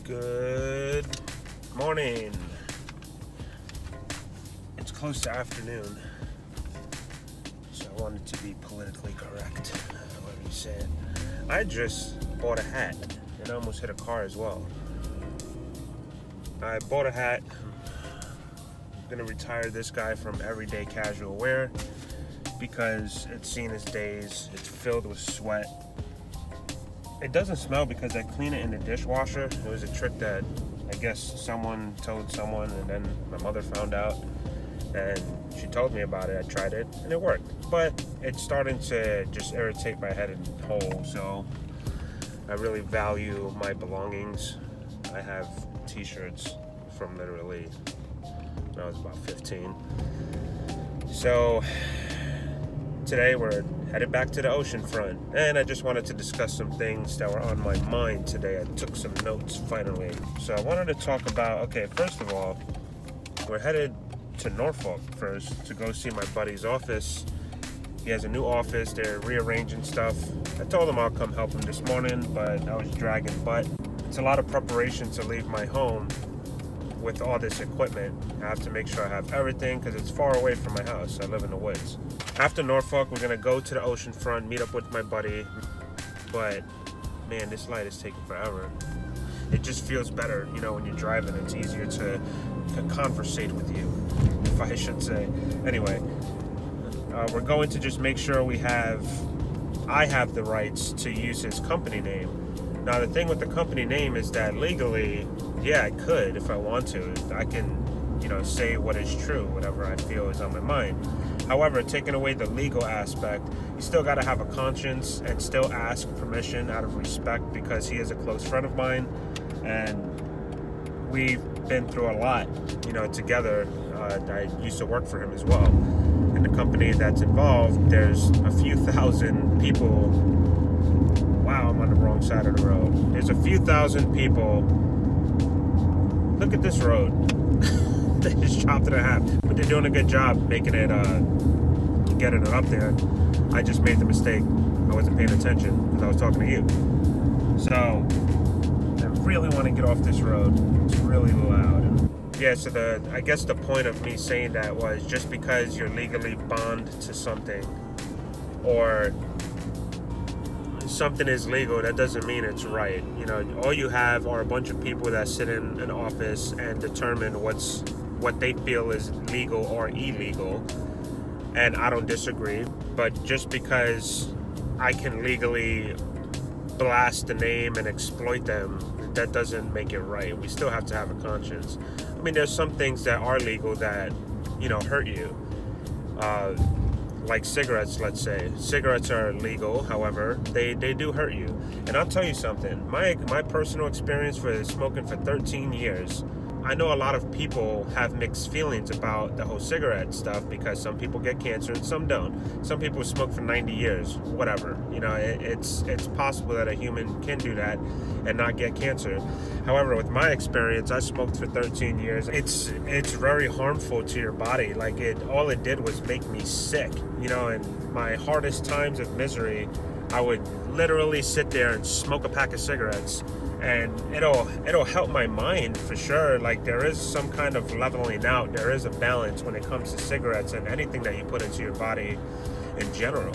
Good morning. It's close to afternoon, so I wanted to be politically correct, however you say it. I just bought a hat and I almost hit a car as well. I bought a hat. I'm gonna retire this guy from everyday casual wear because it's seen its days. It's filled with sweat. It doesn't smell because I clean it in the dishwasher. It was a trick that I guess someone told someone, and then my mother found out and she told me about it. I tried it and it worked, but it's starting to just irritate my head and whole. So I really value my belongings. I have t-shirts from literally when I was about 15. So today we're headed back to the Oceanfront, and I just wanted to discuss some things that were on my mind today. I took some notes finally. So I wanted to talk about, okay, first of all, we're headed to Norfolk first to go see my buddy's office. He has a new office. They're rearranging stuff. I told him I'll come help him this morning, but I was dragging butt. It's a lot of preparation to leave my home with all this equipment. I have to make sure I have everything because it's far away from my house. I live in the woods. After Norfolk, we're gonna go to the Oceanfront, meet up with my buddy. But man, this light is taking forever. It just feels better, you know, when you're driving. It's easier to conversate with you, if I should say. Anyway, we're going to just make sure I have the rights to use his company name. Now, the thing with the company name is that legally, yeah, I could if I want to. I can, you know, say what is true, whatever I feel is on my mind. However, taking away the legal aspect, you still got to have a conscience and still ask permission out of respect, because he is a close friend of mine and we've been through a lot, you know, together. I used to work for him as well. In the company that's involved, there's a few thousand people. Wow, I'm on the wrong side of the road. There's a few thousand people. Look at this road. They just chopped it in half, but they're doing a good job making it, getting it up there. I just made the mistake. I wasn't paying attention because I was talking to you. So I really want to get off this road. It's really loud. Yeah, so I guess the point of me saying that was just because you're legally bound to something, or something is legal, that doesn't mean it's right. You know, all you have are a bunch of people that sit in an office and determine what they feel is legal or illegal, and I don't disagree. But just because I can legally blast the name and exploit them, that doesn't make it right. We still have to have a conscience. I mean, there's some things that are legal that, you know, hurt you. Like cigarettes, let's say. Cigarettes are legal, however, they do hurt you. And I'll tell you something, my personal experience for smoking for 13 years, I know a lot of people have mixed feelings about the whole cigarette stuff, because some people get cancer and some don't. Some people smoke for 90 years, whatever. You know, it's possible that a human can do that and not get cancer. However, with my experience, I smoked for 13 years. It's very harmful to your body. Like, all it did was make me sick. You know, in my hardest times of misery, I would literally sit there and smoke a pack of cigarettes, and it'll help my mind for sure. Like, there is some kind of leveling out. There is a balance when it comes to cigarettes and anything that you put into your body in general.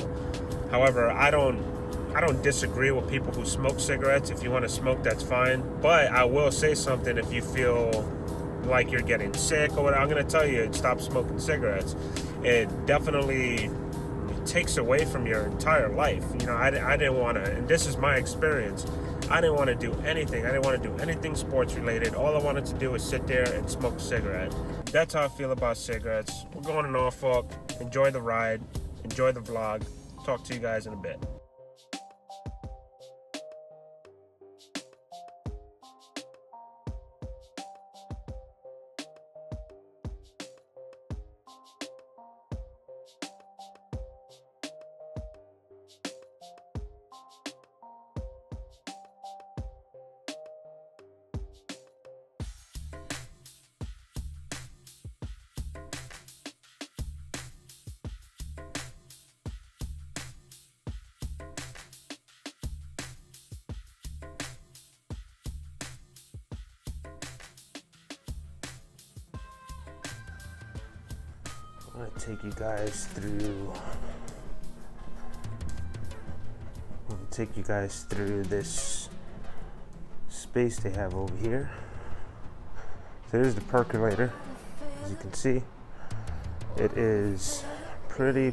However, I don't disagree with people who smoke cigarettes. If you want to smoke, that's fine. But I will say something: if you feel like you're getting sick or whatever, I'm going to tell you, stop smoking cigarettes. It definitely takes away from your entire life. You know, I didn't want to, and this is my experience, I didn't want to do anything. I didn't want to do anything sports related. All I wanted to do was sit there and smoke a cigarette. That's how I feel about cigarettes. We're going to Norfolk. Enjoy the ride. Enjoy the vlog. Talk to you guys in a bit. I'm gonna take you guys through this space they have over here. So here's the percolator. As you can see, it is pretty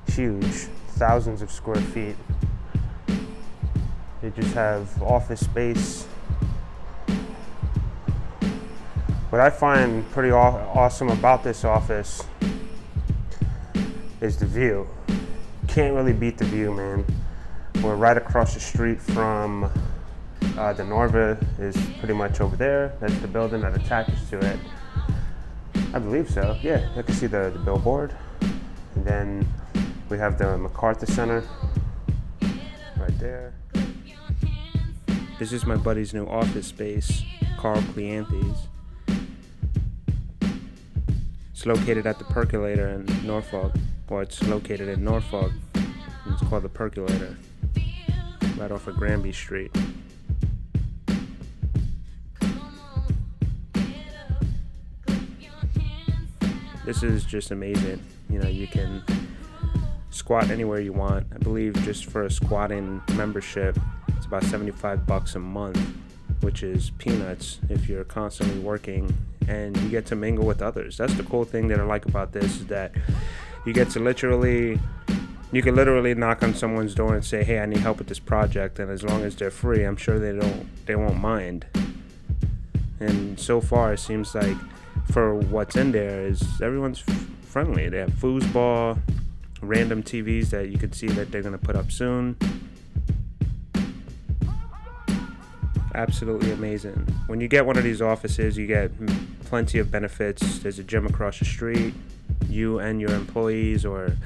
huge, thousands of square feet. They just have office space. What I find pretty awesome about this office is the view. Can't really beat the view, man. We're right across the street from the Norva is pretty much over there. That's the building that attaches to it. I believe so. Yeah, I can see the billboard. And then we have the MacArthur Center right there. This is my buddy's new office space, Carl Cleanthes's. It's located at the Percolator in Norfolk. Well, it's located in Norfolk. And it's called the Percolator, right off of Granby Street. This is just amazing. You know, you can squat anywhere you want. I believe just for a squatting membership, it's about $75 a month, which is peanuts if you're constantly working, and you get to mingle with others. That's the cool thing that I like about this, is that you get to you can literally knock on someone's door and say, hey, I need help with this project, and as long as they're free, I'm sure they won't mind. And so far, it seems like for what's in there is everyone's friendly. They have foosball, random TVs that you can see that they're gonna put up soon. Absolutely amazing. When you get one of these offices, you get plenty of benefits. There's a gym across the street. You and your employees or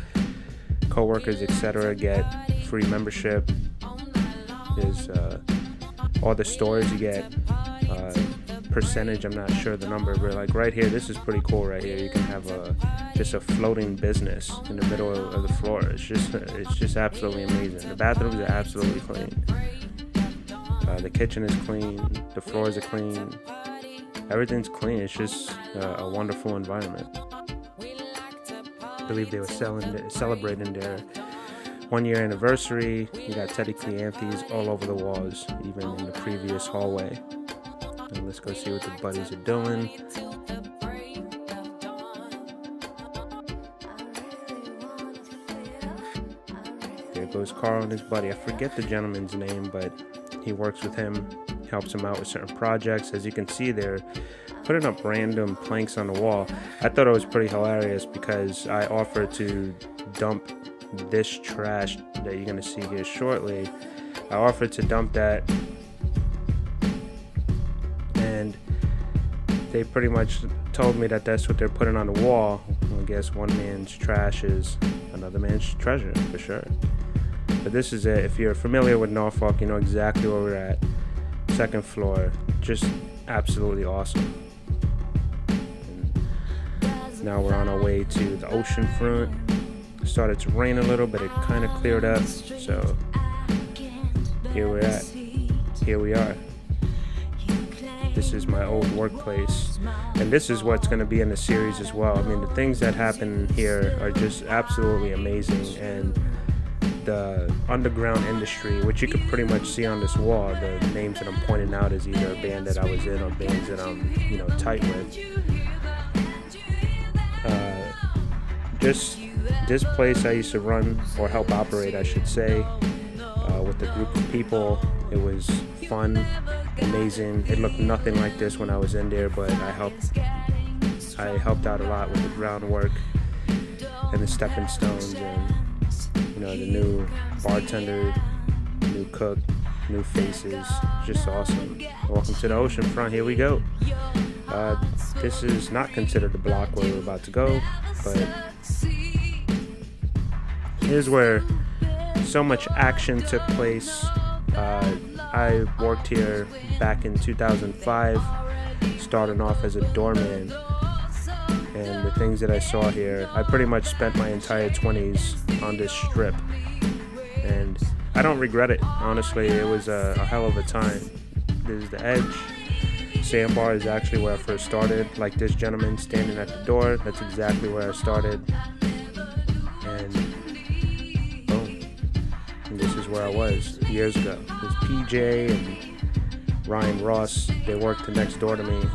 co-workers, etc., get free membership. There's all the stores you get percentage. I'm not sure the number, but like right here, this is pretty cool. Right here, you can have just a floating business in the middle of the floor. It's just absolutely amazing. The bathrooms are absolutely clean. The kitchen is clean. The floors are clean. Everything's clean. It's just a wonderful environment. I believe they were celebrating their 1-year anniversary. You got Teddy Cleanthes's all over the walls, even in the previous hallway. And let's go see what the buddies are doing. There goes Carl and his buddy. I forget the gentleman's name, but he works with him, helps him out with certain projects. As you can see, they're putting up random planks on the wall. I thought it was pretty hilarious because I offered to dump this trash that you're going to see here shortly. I offered to dump that, and they pretty much told me that that's what they're putting on the wall. I guess one man's trash is another man's treasure, for sure. But this is it. If you're familiar with Norfolk, you know exactly where we're at. Second floor, just absolutely awesome. And now we're on our way to the Oceanfront. It started to rain a little, but it kind of cleared up. So here we're at. Here we are. This is my old workplace, and this is what's going to be in the series as well. I mean, the things that happen here are just absolutely amazing, and the underground industry, which you can pretty much see on this wall, the names that I'm pointing out is either a band that I was in or bands that I'm, tight with. Just this place I used to run, or help operate, I should say, with a group of people. It was fun, amazing. It looked nothing like this when I was in there, but I helped out a lot with the groundwork and the stepping stones, and the new bartender, new cook, new faces. Just awesome. Welcome to the Oceanfront. Here we go. This is not considered the block where we're about to go, but here's where so much action took place. I worked here back in 2005, starting off as a doorman, and the things that I saw here, I pretty much spent my entire 20s on this strip, and I don't regret it, honestly. It was a hell of a time. There's the edge, Sandbar is actually where I first started. Like this gentleman standing at the door, that's exactly where I started. And boom, and this is where I was years ago. There's PJ and Ryan Ross, they worked next door to me.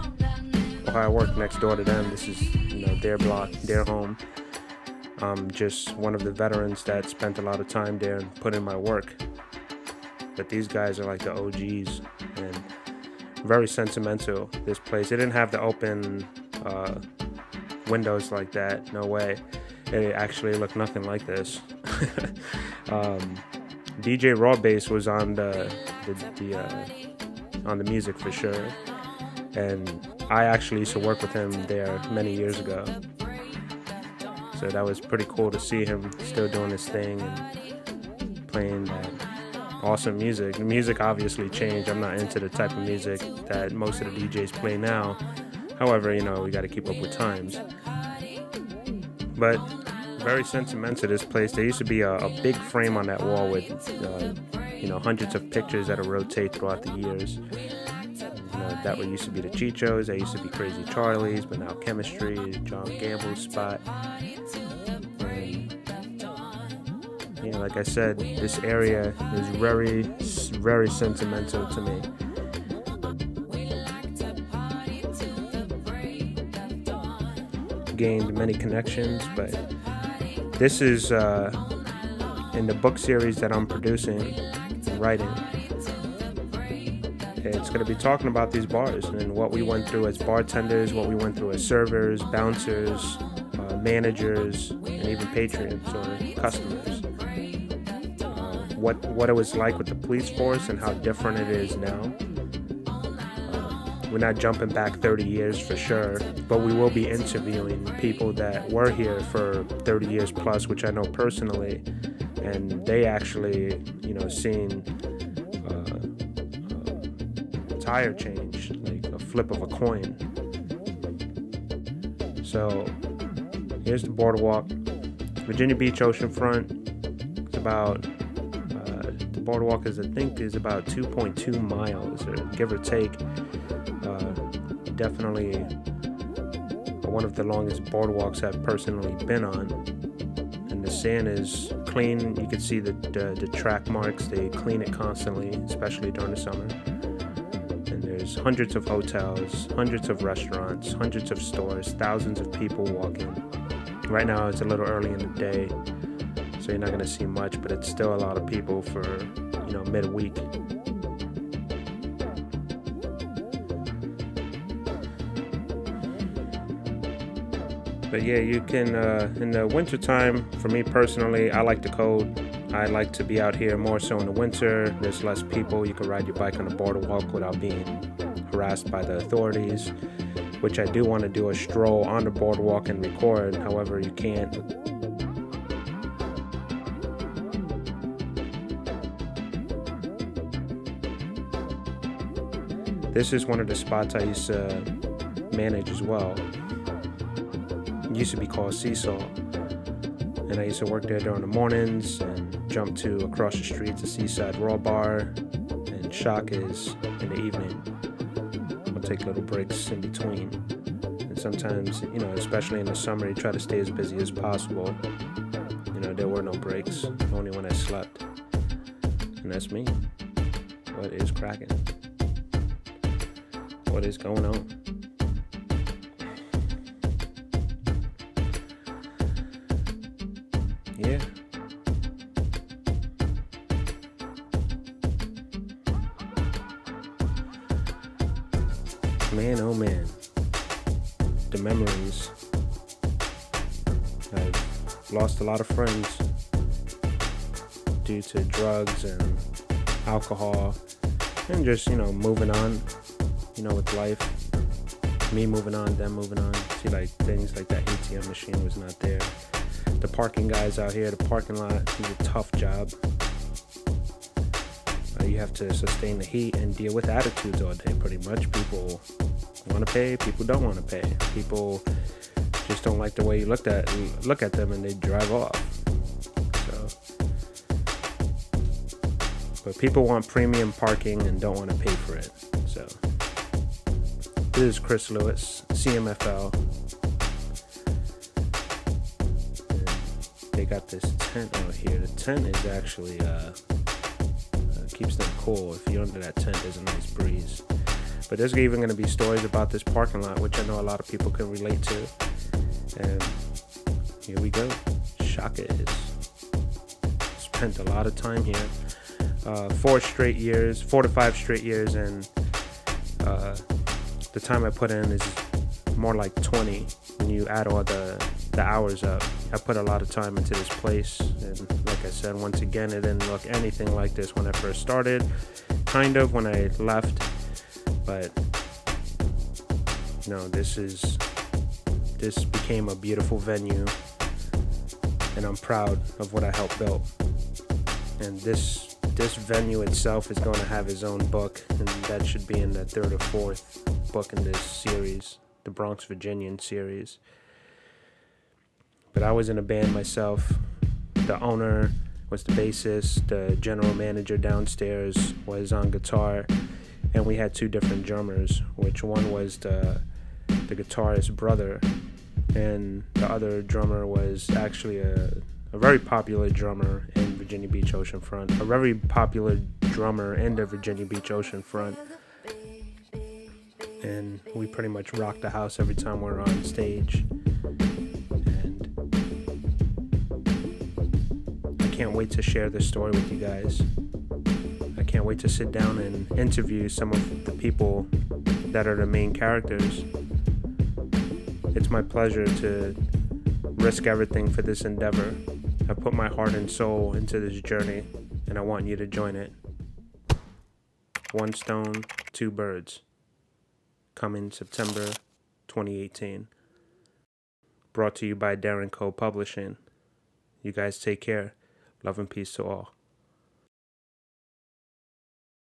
Or I worked next door to them. This is, you know, their block, their home. Just one of the veterans that spent a lot of time there and put in my work. But these guys are like the OGs and very sentimental. This place, it didn't have the open windows like that. No way. It actually looked nothing like this. DJ Raw Bass was on the music for sure, and I actually used to work with him there many years ago. So that was pretty cool to see him still doing his thing and playing that awesome music. The music obviously changed. I'm not into the type of music that most of the DJs play now. However, you know, we got to keep up with times. But very sentimental, this place. There used to be a big frame on that wall with, you know, hundreds of pictures that will rotate throughout the years. You know, that what used to be the Chichos, that used to be Crazy Charlie's, but now Chemistry, John Gamble's spot. And, you know, like I said, this area is very, very sentimental to me. Gained many connections, but this is in the book series that I'm producing and writing. It's going to be talking about these bars and what we went through as bartenders, what we went through as servers, bouncers, managers, and even patrons or customers. What it was like with the police force and how different it is now. We're not jumping back 30 years for sure, but we will be interviewing people that were here for 30 years plus, which I know personally, and they actually, you know, seen tire change, like a flip of a coin. So here's the Boardwalk, Virginia Beach, Oceanfront. It's about the Boardwalk is, I think, is about 2.2 miles, or give or take. Definitely one of the longest boardwalks I've personally been on, and the sand is clean. You can see the track marks. They clean it constantly, especially during the summer. And there's hundreds of hotels, hundreds of restaurants, hundreds of stores, thousands of people walking. Right now it's a little early in the day, so you're not going to see much, but it's still a lot of people for, you know, midweek. But yeah, you can, in the winter time, for me personally, I like the cold. I like to be out here more so in the winter. There's less people. You can ride your bike on the boardwalk without being harassed by the authorities, which I do want to do a stroll on the boardwalk and record. However, you can't. This is one of the spots I used to manage as well. It used to be called Seesaw, and I used to work there during the mornings and jump to across the street to Seaside Raw Bar, and Shock is in the evening. I'll take little breaks in between, and sometimes, you know, especially in the summer, you try to stay as busy as possible. You know, there were no breaks, only when I slept, and that's me. What is cracking? What is going on? Yeah. Man, oh man. The memories. I've lost a lot of friends due to drugs and alcohol and just, you know, moving on, you know, with life. Me moving on, them moving on. See, like, things like that ATM machine was not there. The parking guys out here, the parking lot, is a tough job. You have to sustain the heat and deal with attitudes all day, pretty much. People want to pay, people don't want to pay. People just don't like the way you look at them, and they drive off. So, but people want premium parking and don't want to pay for it. So This is Chris Lewis, CMFL. And they got this tent out here. The tent is actually keeps them cool. If you're under that tent, there's a nice breeze. But there's even going to be stories about this parking lot, which I know a lot of people can relate to. And here we go. Shaka is. Spent a lot of time here. 4 to 5 straight years, and the time I put in is more like 20 when you add all the hours up. I put a lot of time into this place, and like I said, once again, it didn't look anything like this when I first started, kind of when I left, but no, this became a beautiful venue, and I'm proud of what I helped build. And this venue itself is going to have its own book, and that should be in the 3rd or 4th book in this series, the Bronx Virginian series. But I was in a band myself. The owner was the bassist, the general manager downstairs was on guitar, and we had 2 different drummers, which one was the guitarist's brother, and the other drummer was actually a very popular drummer in Virginia Beach Oceanfront, a very popular drummer in the Virginia Beach Oceanfront, and we pretty much rocked the house every time we were on stage. And I can't wait to share this story with you guys. I can't wait to sit down and interview some of the people that are the main characters. It's my pleasure to risk everything for this endeavor. I put my heart and soul into this journey, and I want you to join it. 1 stone, 2 birds. Coming September 2018. Brought to you by DerinCo Publishing. You guys take care. Love and peace to all.